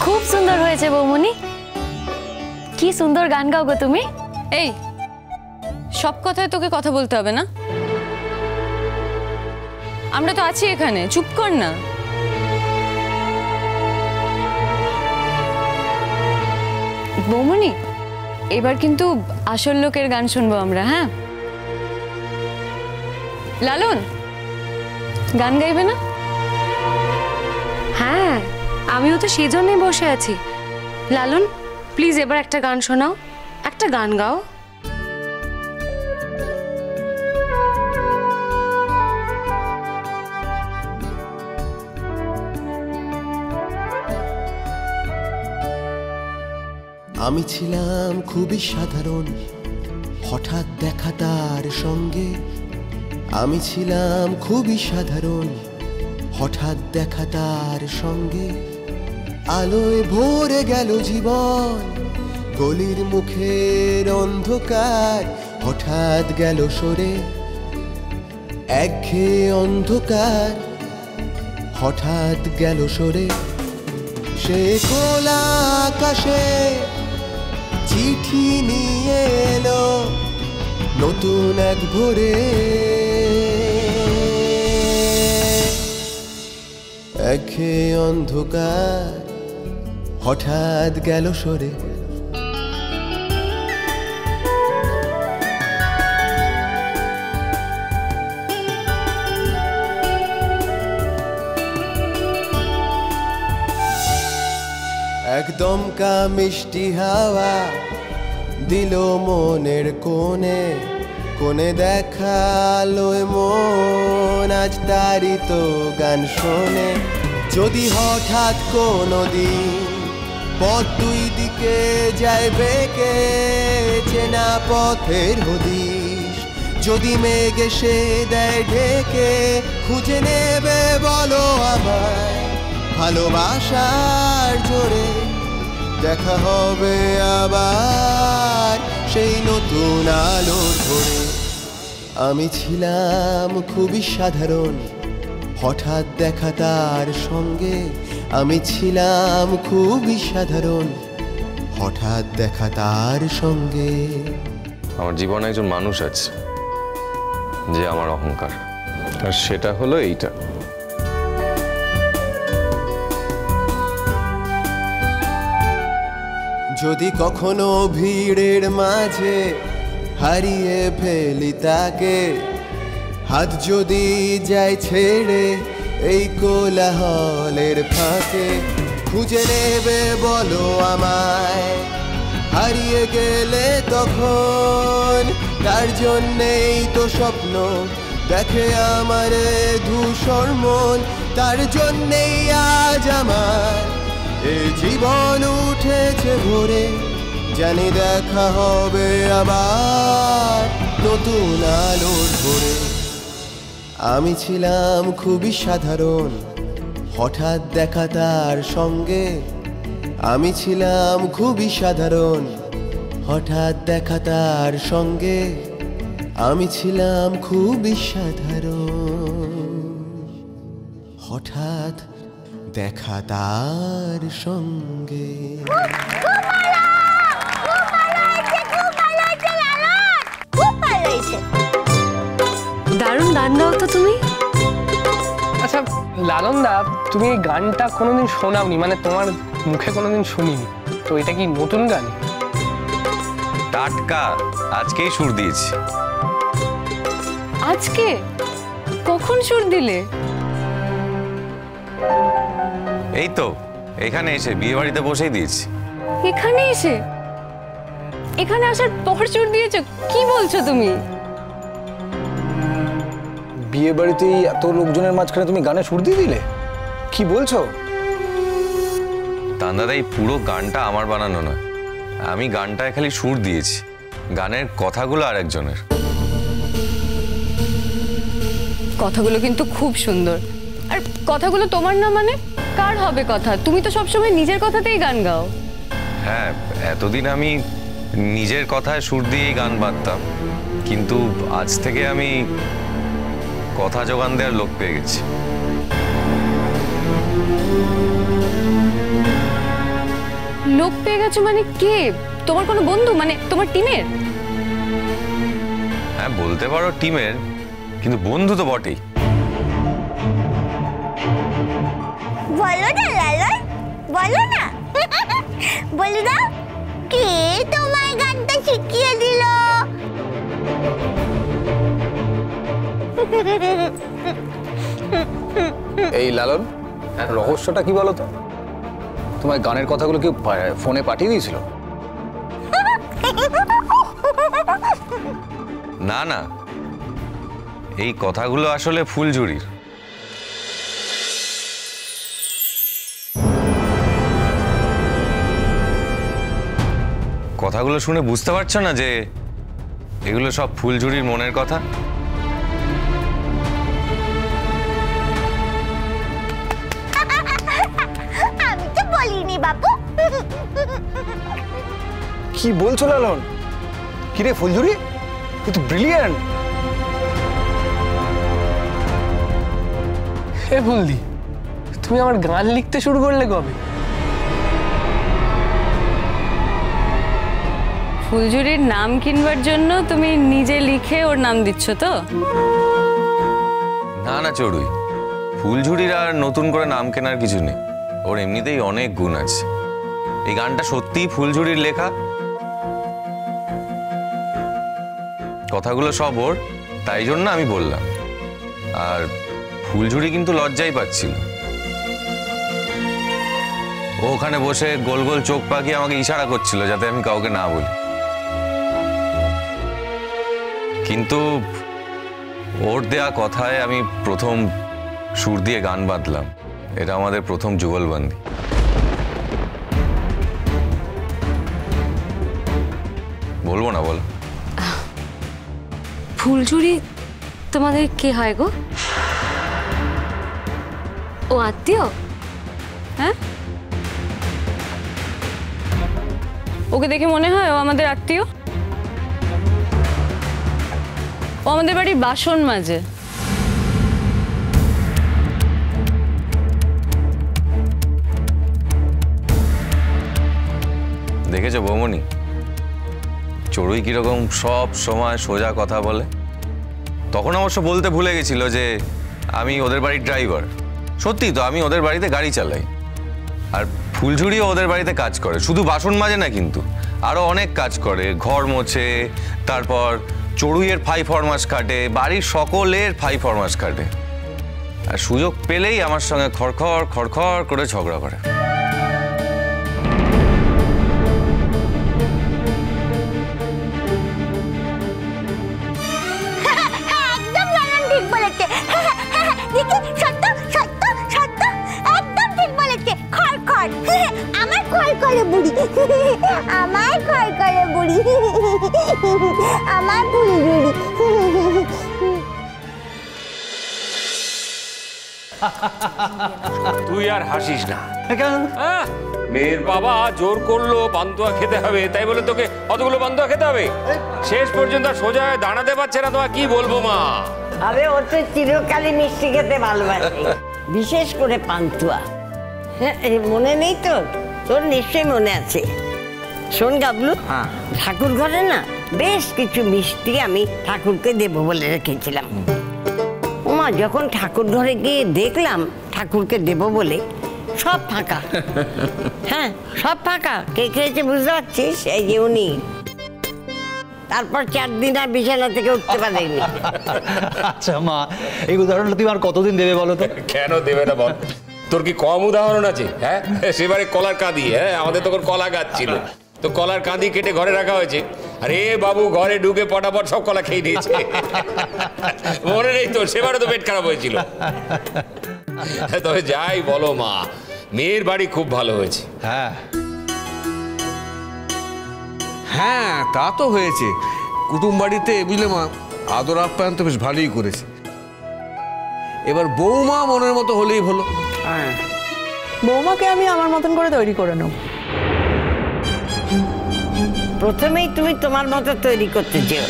খুব সুন্দর হয়েছে বৌমনি। কি সুন্দর গান গাও গো তুমি। এই সব কথায় তোকে কথা বলতে হবে না, আমরা তো আছি এখানে, চুপ কর না। বৌমনি এবার কিন্তু আসল লোকের গান শুনবো আমরা। হ্যাঁ লালন, গান গাইবে না? হ্যাঁ আমিও তো সেই জন্যই বসে আছি। লালন প্লিজ এবার একটা গান শোনাও, একটা গান গাও। আমি ছিলাম খুবই সাধারণ, হঠাৎ দেখা তার সঙ্গে। আমি ছিলাম খুবই সাধারণ, হঠাৎ দেখা তার সঙ্গে। আলোয় ভরে গেল জীবন, গলির মুখের অন্ধকার হঠাৎ গেল সরে। একঘেয়ে অন্ধকার হঠাৎ গেল সরে। সে খোলা আকাশে চিঠি নিয়ে এলো নতুন এক ভোরে। একঘেয়ে অন্ধকার হঠাৎ গেল সরে। একদম কা মিষ্টি হাওয়া দিল মনের কোণে কোণে। দেখালো মন আজ তারি তো গান শোনে। যদি হঠাৎ কোনো দিন পথ দুই দিকে যায় বেঁকে, চেনা পথের হদিশ যদি মেঘ এসে দেয় ঢেকে, খুঁজে নেবে বলো আমায় ভালোবাসার জোরে। দেখা হবে আবার সেই নতুন আলোর ভোরে। আমি ছিলাম খুবই সাধারণ, হঠাৎ দেখা তার সঙ্গে। আমি ছিলাম খুবই সাধারণ, হঠাৎ দেখা তার সঙ্গে। আমার জীবনে একজন মানুষ আছে যে আমার অহংকার, আর সেটা হলো এইটা। যদি কখনো ভিড়ের মাঝে হারিয়ে ফেলি তাকে, হাত যদি যায় ছেড়ে এই কোলাহলের ফাঁকে, খুঁজে নেবে বলো আমায় হারিয়ে গেলে তখন। তার জন্যেই তো স্বপ্ন দেখে আমার ধূসর মন, তার জন্যেই আজ আমার এই জীবন উঠেছে ভোরে। জানি দেখা হবে আবার নতুন আলোর ভোরে। আমি ছিলাম খুবই সাধারণ, হঠাৎ দেখা তার সঙ্গে। আমি ছিলাম খুবই সাধারণ, হঠাৎ দেখা তার সঙ্গে। আমি ছিলাম খুবই সাধারণ, হঠাৎ দেখা তার সঙ্গে। দারুণ গান গাও তো তুমি। আচ্ছা লালন দা, তুমি এই গানটা কোনোদিন শোনাওনি, মানে তোমার মুখে কোনোদিন শুনিনি, তো এটা কি নতুন গান? টাটকা, আজকেই সুর দিয়েছি। আজকে? কখন সুর দিলে? এই তো এখানে এসে বিয়ে বাড়িতে বসেই দিয়েছি। এখানে এসে? এখানে আসার পর সুর দিয়েছো? কি বলছো তুমি? বিয়ে বাড়িতেই এত লোকজনের মাঝখানে তুমি গানে সুর দিয়ে দিলে? কি বলছো? দাদা এই পুরো গানটা আমার বানানো নয়, আমি গানটায় খালি সুর দিয়েছি, গানের কথাগুলো আরেকজনের। কথাগুলো কিন্তু খুব সুন্দর। আর কথাগুলো তোমার না মানে কার হবে কথা? তুমি তো সবসময় নিজের কথাতেই গান গাও। হ্যাঁ, এতদিন আমি নিজের কথায় সুর দিয়েই গান বাঁধতাম, কিন্তু আজ থেকে আমি কথা জোগান দেওয়ার লোক পেয়ে গেছি। লোক পেয়ে গেছো মানে কে? তোমার কোনো বন্ধু, মানে তোমার টিমের? হ্যাঁ বলতে পারো টিমের, কিন্তু বন্ধু তো বটেই। বলো না লালন, বলো না। বলে দাও, কে তোমার গানটা শিখিয়ে দিল? এই লালন, রহস্যটা কি বলো তো? তোমার গানের কথাগুলো কি ফোনে পাঠিয়ে দিয়েছিল? না না, এই কথাগুলো আসলে ফুলঝুরির। কথাগুলো শুনে বুঝতে পারছো না যে এগুলো সব ফুলঝুরির মনের কথা? আমি তো বলিনি বাবু। কি বলছো লালন? কিরে ফুলঝুরি, তুই তো ব্রিলিয়ান্ট। হে ফুলদি, তুমি আমার গান লিখতে শুরু করলে কবে? ফুলঝুরির নাম কিনবার জন্য তুমি নিজে লিখে ওর নাম দিচ্ছ তো? না না চড়ুই, ফুলঝুরির আর নতুন করে নাম কেনার কিছু নেই। ওর এমনিতেই অনেক গুণ আছে। এই গানটা সত্যিই ফুলঝুরির লেখা, কথাগুলো সব ওর, তাই জন্য আমি বললাম। আর ফুলঝুরি কিন্তু লজ্জাই পাচ্ছিল। ও ওখানে বসে গোল গোল চোখ পাকিয়ে আমাকে ইশারা করছিল যাতে আমি কাউকে না বলি, কিন্তু ওর দেয়া কথায় আমি প্রথম সুর দিয়ে গান বাঁধলাম। এটা আমাদের প্রথম যুগলবন্দি। বলবো না? বল। ফুলঝুরি তোমাদের কে হয় গো? ও আত্মীয়? হ্যাঁ, ওকে দেখে মনে হয় ও আমাদের আত্মীয়। ও আমাদের বাড়ির বাসন মাজে। দেখেছো বৌমনি, চড়ুই কিরকম সব সময় সোজা কথা বলে? তখন অবশ্য বলতে ভুলে গেছিল যে আমি ওদের বাড়ির ড্রাইভার। সত্যি তো, আমি ওদের বাড়িতে গাড়ি চালাই। আর ফুলঝুরিও ওদের বাড়িতে কাজ করে, শুধু বাসন মাজে না কিন্তু আরো অনেক কাজ করে। ঘর মোছে, তারপর চড়ুইয়ের ফাই ফরমাস কাটে, বাড়ির সকলের ফাই ফরমাস কাটে। আর সুযোগ পেলেই আমার সঙ্গে খড়খড় খড়খড় করে ঝগড়া করে। একদম লালন ঠিক বলেছে। দেখি, সত্য সত্য সত্য, একদম ঠিক বলেছে। খড়খড়, আমার খড়খড়ে বুড়ি, আমার খড়খড়ে বুড়ি, আমার ফুলঝুরি। তুই আর হাসিস না। হ্যাঁ, মেয়ের বাবা জোর করলো পান্তুয়া খেতে হবে, তাই বলে তোকে অতগুলো পান্তুয়া খেতে হবে? শেষ পর্যন্ত আর সোজা হয়ে দাঁড়াতে পারছে না। তোমার কি বলবো মা? আরে ও তো চিরকালই মিষ্টি খেতে ভালোবাসে, বিশেষ করে পান্তুয়া। হ্যাঁ, মনে নেই তোর? তোর নিশ্চয়ই মনে আছে। শোন গাবলু, ঠাকুর ঘরে না বেশ কিছু মিষ্টি আমি ঠাকুরকে দেবো বলে রেখেছিলাম। ওমা, যখন ঠাকুর ঘরে গিয়ে দেখলাম ঠাকুরকে দেবো বলে সব ফাঁকা। হ্যাঁ, সব ফাঁকা। কে খেয়েছে বুঝতে পারছিস? এই যে উনি। তারপর 4 দিন আর বিছানা থেকে উঠতে পারেনি। আচ্ছা মা, এই উদাহরণটা তুমি আর কতদিন দেবে বলো তো? কেন দেবে না বল? তোর কি কম উদাহরণ আছে? হ্যাঁ, সেবারে কলার কাঁদি। হ্যাঁ, আমাদের তখন কলা গাছ ছিল, তো কলার কাঁদি কেটে ঘরে রাখা হয়েছে। আরে বাবু ঘরে ঢুকে পটাপট সব কলা খেয়ে নিয়েছে। মনে নেই তো? সেবারে তো পেট খারাপ হয়েছিল। তবে যাই বলো মা, মেয়ের বাড়ি খুব ভালো হয়েছে। হ্যাঁ হ্যাঁ, তা তো হয়েছে। কুটুম বাড়িতে বুঝলে মা, আদর আপ্যায়ন তো বেশ ভালোই করেছে। এবার বৌমা মনের মতো হলেই হলো। হ্যাঁ, বৌমাকে আমি আমার মতন করে তৈরি করে নেব। প্রথমেই তুমি তোমার মতো তৈরি করতে চেও।